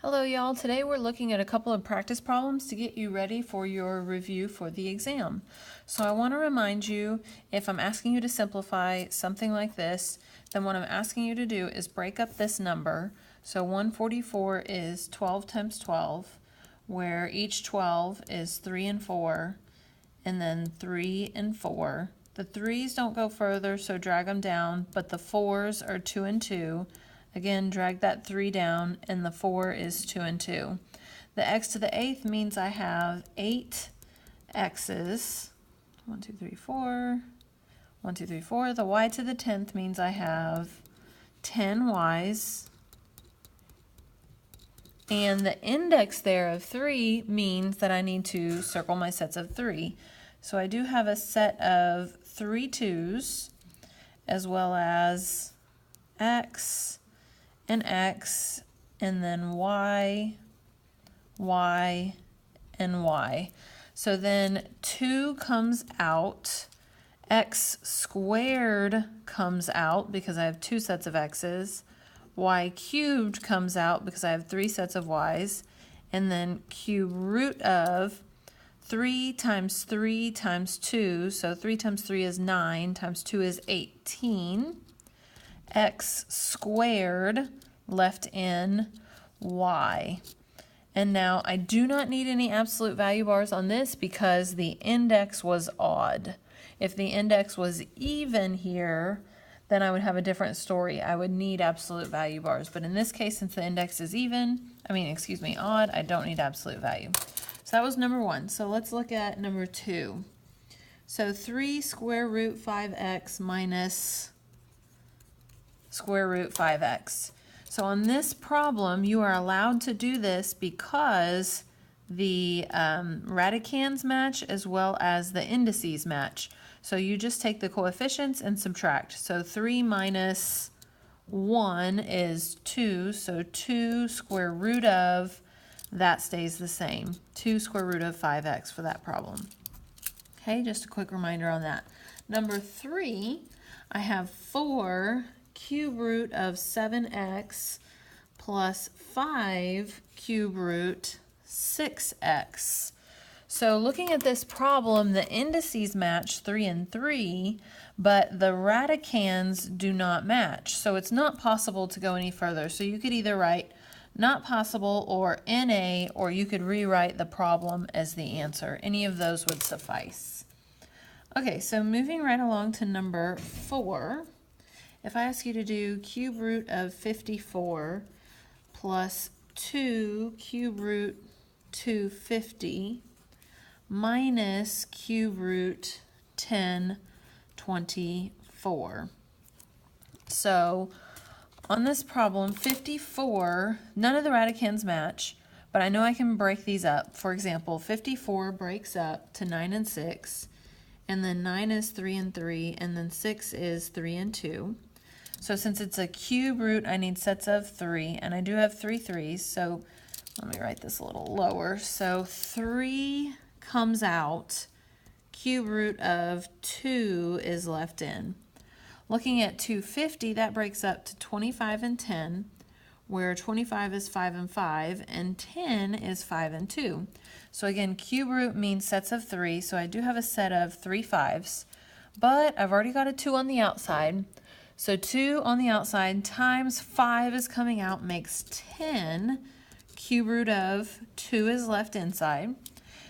Hello y'all, today we're looking at a couple of practice problems to get you ready for your review for the exam. So I want to remind you, if I'm asking you to simplify something like this, then what I'm asking you to do is break up this number. So 144 is 12 times 12, where each 12 is 3 and 4, and then 3 and 4. The 3's don't go further, so drag them down, but the 4's are 2 and 2. Again, drag that 3 down, and the 4 is 2 and 2. The x to the 8th means I have 8 x's. 1, 2, 3, 4. 1, 2, 3, 4. The y to the 10th means I have 10 y's. And the index there of 3 means that I need to circle my sets of 3. So I do have a set of 3 2's, as well as x, and x, and then y, y, and y. So then 2 comes out, x squared comes out because I have 2 sets of x's, y cubed comes out because I have 3 sets of y's, and then cube root of 3 times 3 times 2, so 3 times 3 is 9, times 2 is 18, x squared left in y. And now I do not need any absolute value bars on this because the index was odd. If the index was even here, then I would have a different story. I would need absolute value bars. But in this case, since the index is odd, I don't need absolute value. So that was number 1. So let's look at number 2. So 3 square root 5x minus square root 5x. So on this problem, you are allowed to do this because the radicands match as well as the indices match. So you just take the coefficients and subtract. So 3 minus 1 is 2, so 2 square root of, that stays the same. 2 square root of 5x for that problem. Okay, just a quick reminder on that. Number 3, I have 4 cube root of 7x plus 5 cube root 6x. So looking at this problem, the indices match 3 and 3, but the radicands do not match. So it's not possible to go any further. So you could either write not possible or NA, or you could rewrite the problem as the answer. Any of those would suffice. Okay, so moving right along to number 4. If I ask you to do cube root of 54 plus 2 cube root 250 minus cube root 1024. So on this problem, 54, none of the radicands match, but I know I can break these up. For example, 54 breaks up to 9 and 6, and then 9 is 3 and 3, and then 6 is 3 and 2. So since it's a cube root, I need sets of 3, and I do have 3 3's, so let me write this a little lower. So 3 comes out, cube root of 2 is left in. Looking at 250, that breaks up to 25 and 10, where 25 is 5 and 5, and 10 is 5 and 2. So again, cube root means sets of 3, so I do have a set of 3 5's, but I've already got a 2 on the outside. So 2 on the outside times 5 is coming out makes 10. Cube root of 2 is left inside.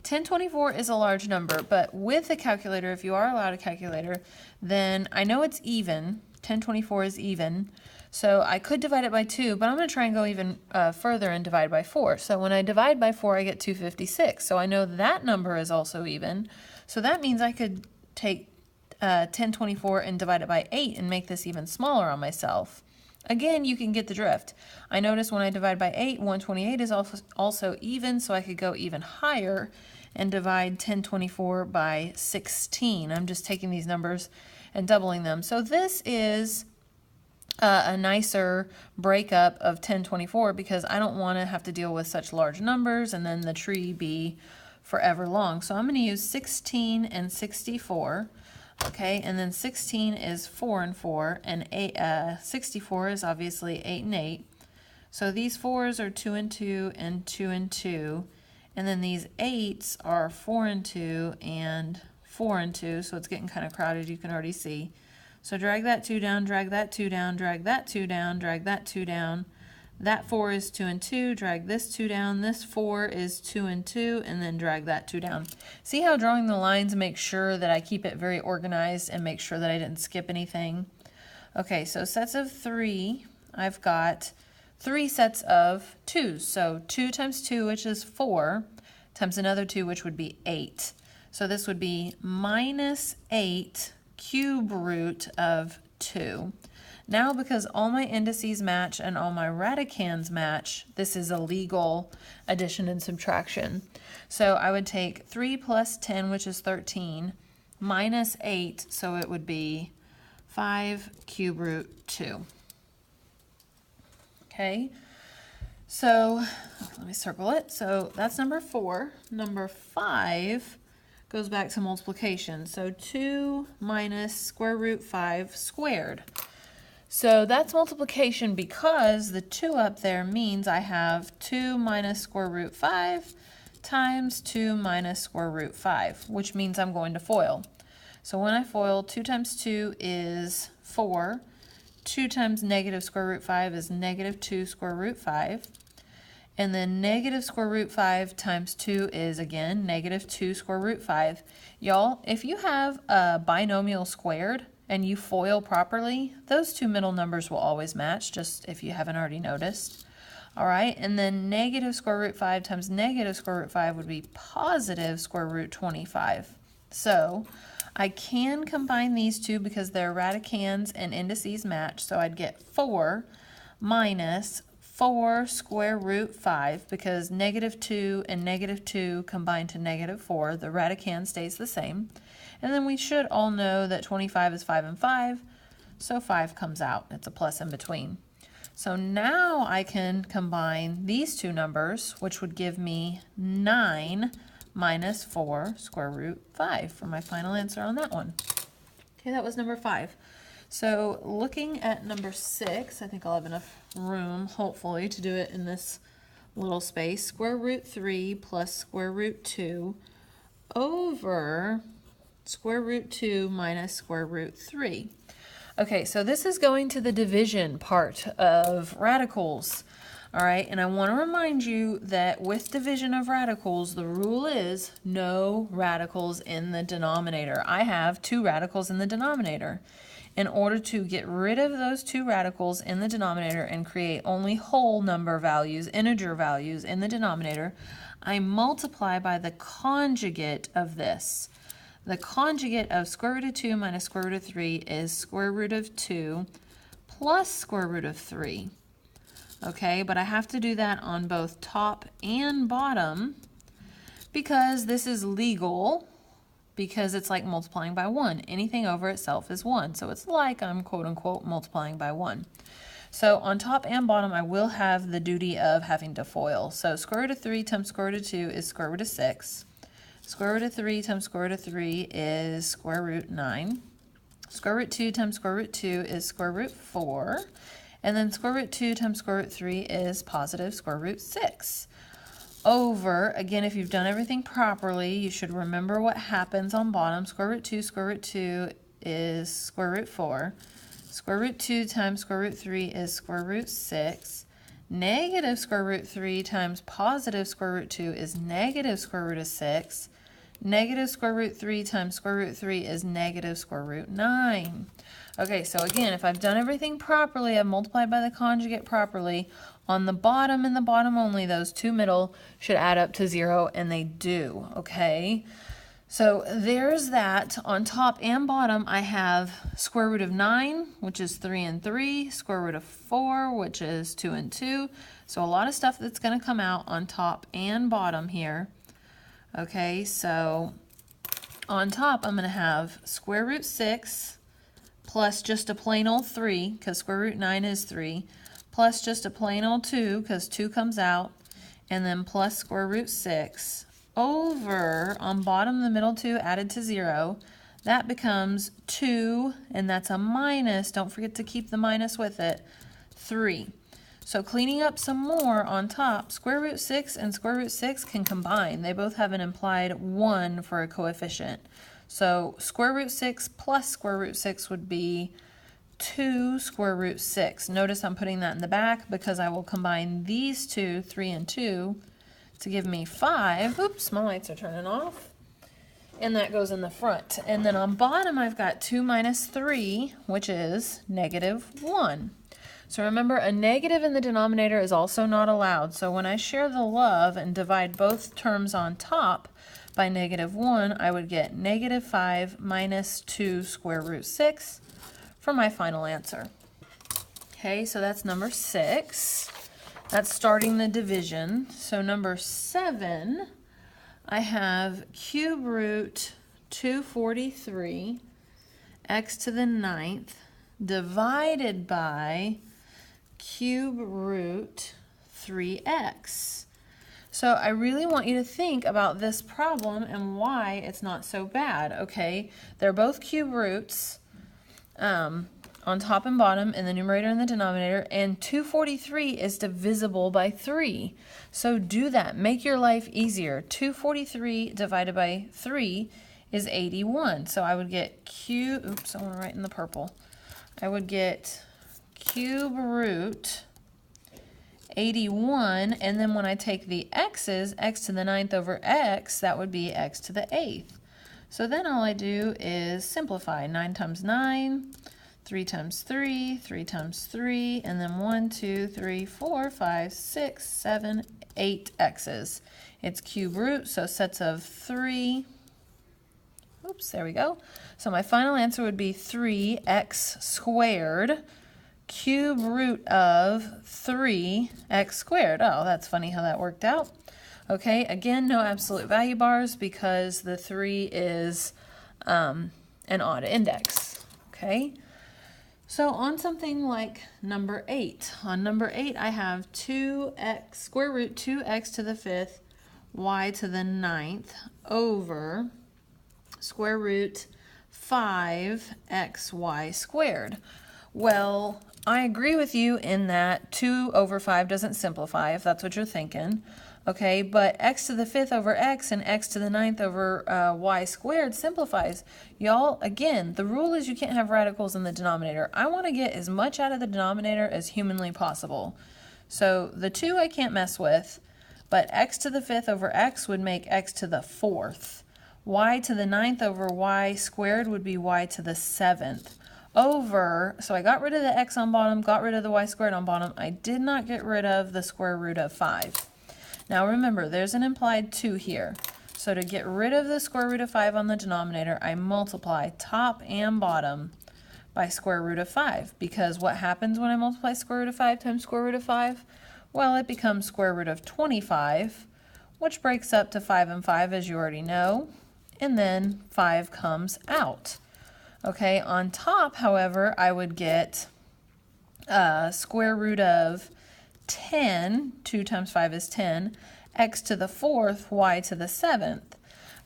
1024 is a large number, but with a calculator, if you are allowed a calculator, then I know it's even. 1024 is even. So I could divide it by 2, but I'm going to try and go even further and divide by 4. So when I divide by 4, I get 256. So I know that number is also even. So that means I could take 1024 and divide it by 8 and make this even smaller on myself. Again, you can get the drift. I notice when I divide by 8, 128 is also even, so I could go even higher and divide 1024 by 16. I'm just taking these numbers and doubling them. So this is a nicer breakup of 1024 because I don't want to have to deal with such large numbers and then the tree be forever long. So I'm going to use 16 and 64. Okay, and then 16 is 4 and 4, and 64 is obviously 8 and 8. So these 4s are 2 and 2 and 2 and 2. And then these 8s are 4 and 2 and 4 and 2. So it's getting kind of crowded, you can already see. So drag that 2 down, drag that 2 down, drag that 2 down, drag that 2 down. That 4 is 2 and 2, drag this 2 down. This 4 is 2 and 2, and then drag that 2 down. See how drawing the lines makes sure that I keep it very organized and make sure that I didn't skip anything? Okay, so sets of 3, I've got 3 sets of 2s. So 2 times 2, which is 4, times another 2, which would be 8. So this would be minus 8 cube root of 2. Now, because all my indices match and all my radicands match, this is a legal addition and subtraction. So I would take 3 plus 10, which is 13, minus 8, so it would be 5 cube root 2. Okay, so let me circle it. So that's number 4. Number 5 goes back to multiplication. So 2 minus square root 5 squared. So that's multiplication because the 2 up there means I have 2 minus square root 5 times 2 minus square root 5, which means I'm going to FOIL. So when I FOIL, 2 times 2 is 4. 2 times negative square root 5 is negative 2 square root 5. And then negative square root 5 times 2 is, again, negative 2 square root 5. Y'all, if you have a binomial squared and you FOIL properly, those two middle numbers will always match, just if you haven't already noticed. All right, and then negative square root 5 times negative square root 5 would be positive square root 25. So I can combine these two because their radicands and indices match, so I'd get 4 minus 4 square root 5, because negative 2 and negative 2 combine to negative 4. The radicand stays the same. And then we should all know that 25 is 5 and 5, so 5 comes out. It's a plus in between. So now I can combine these two numbers, which would give me 9 minus 4 square root 5 for my final answer on that one. Okay, that was number 5. So looking at number 6, I think I'll have enough room, hopefully, to do it in this little space. Square root 3 plus square root 2 over square root 2 minus square root 3. Okay, so this is going to the division part of radicals. All right, and I want to remind you that with division of radicals, the rule is no radicals in the denominator. I have 2 radicals in the denominator. In order to get rid of those 2 radicals in the denominator and create only whole number values, integer values in the denominator, I multiply by the conjugate of this. The conjugate of square root of 2 minus square root of 3 is square root of 2 plus square root of 3. Okay, but I have to do that on both top and bottom because this is legal, because it's like multiplying by 1. Anything over itself is 1. So it's like I'm quote unquote multiplying by 1. So on top and bottom, I will have the duty of having to FOIL. So square root of 3 times square root of 2 is square root of 6. Square root of 3 times square root of 3 is square root 9. Square root 2 times square root 2 is square root 4. And then square root 2 times square root 3 is positive square root 6. Over, again, if you've done everything properly, you should remember what happens on bottom. Square root 2 is square root 4. Square root 2 times square root 3 is square root 6. Negative square root 3 times positive square root 2 is negative square root of 6. Negative square root 3 times square root 3 is negative square root 9. Okay, so again, if I've done everything properly, I've multiplied by the conjugate properly, on the bottom and the bottom only, those 2 middle should add up to 0, and they do, okay? So there's that. On top and bottom, I have square root of 9, which is 3 and 3, square root of 4, which is 2 and 2. So a lot of stuff that's going to come out on top and bottom here. Okay, so on top, I'm going to have square root 6 plus just a plain old 3, because square root 9 is 3, plus just a plain old 2, because 2 comes out, and then plus square root 6, over, on bottom, the middle 2 added to 0. That becomes 2, and that's a minus. Don't forget to keep the minus with it. 3. So cleaning up some more on top, square root 6 and square root 6 can combine. They both have an implied 1 for a coefficient. So square root 6 plus square root 6 would be 2 square root 6. Notice I'm putting that in the back because I will combine these two, 3 and 2, to give me 5. Oops, my lights are turning off. And that goes in the front. And then on bottom, I've got 2 minus 3, which is -1. So remember, a negative in the denominator is also not allowed. So when I share the love and divide both terms on top by -1, I would get -5 minus 2 square root 6 for my final answer. Okay, so that's number 6. That's starting the division. So number 7, I have cube root 243 x to the 9th divided by cube root 3x. So I really want you to think about this problem and why it's not so bad, okay? They're both cube roots on top and bottom in the numerator and the denominator, and 243 is divisible by 3. So do that. Make your life easier. 243 divided by 3 is 81. So I would get oops, I want to write in the purple. I would get cube root 81, and then when I take the x's, x to the 9th over x, that would be x to the 8th. So then all I do is simplify. 9 times 9, 3 times 3, 3 times 3, and then 1, 2, 3, 4, 5, 6, 7, 8 x's. It's cube root, so sets of 3. Oops, there we go. So my final answer would be 3x squared, cube root of 3x squared. Oh, that's funny how that worked out. Okay, again, no absolute value bars because the 3 is an odd index. Okay, so on something like number 8. On number 8, I have 2x, square root 2x to the 5th, y to the 9th over square root 5xy squared. Well, I agree with you in that 2 over 5 doesn't simplify, if that's what you're thinking. Okay, but x to the 5th over x and x to the 9th over y squared simplifies. Y'all, again, the rule is you can't have radicals in the denominator. I want to get as much out of the denominator as humanly possible. So the 2 I can't mess with, but x to the 5th over x would make x to the 4th. Y to the 9th over y squared would be y to the 7th. Over, so I got rid of the x on bottom, got rid of the y squared on bottom. I did not get rid of the square root of 5. Now remember, there's an implied 2 here. So to get rid of the square root of 5 on the denominator, I multiply top and bottom by square root of 5. Because what happens when I multiply square root of 5 times square root of 5? Well, it becomes square root of 25, which breaks up to 5 and 5, as you already know. And then 5 comes out. Okay, on top, however, I would get square root of 10, 2 times 5 is 10, x to the 4th, y to the 7th.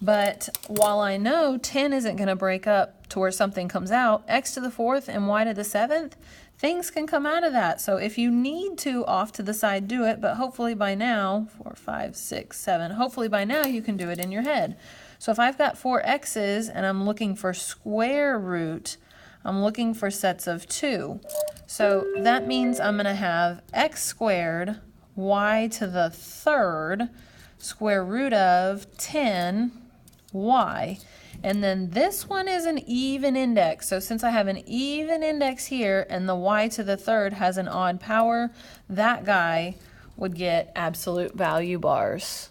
But while I know 10 isn't going to break up to where something comes out, x to the 4th and y to the 7th, things can come out of that. So if you need to off to the side, do it, but hopefully by now, 4, 5, 6, 7, hopefully by now you can do it in your head. So if I've got 4 x's and I'm looking for square root, I'm looking for sets of 2. So that means I'm going to have x squared, y to the 3rd, square root of 10, y. And then this one is an even index. So since I have an even index here and the y to the 3rd has an odd power, that guy would get absolute value bars.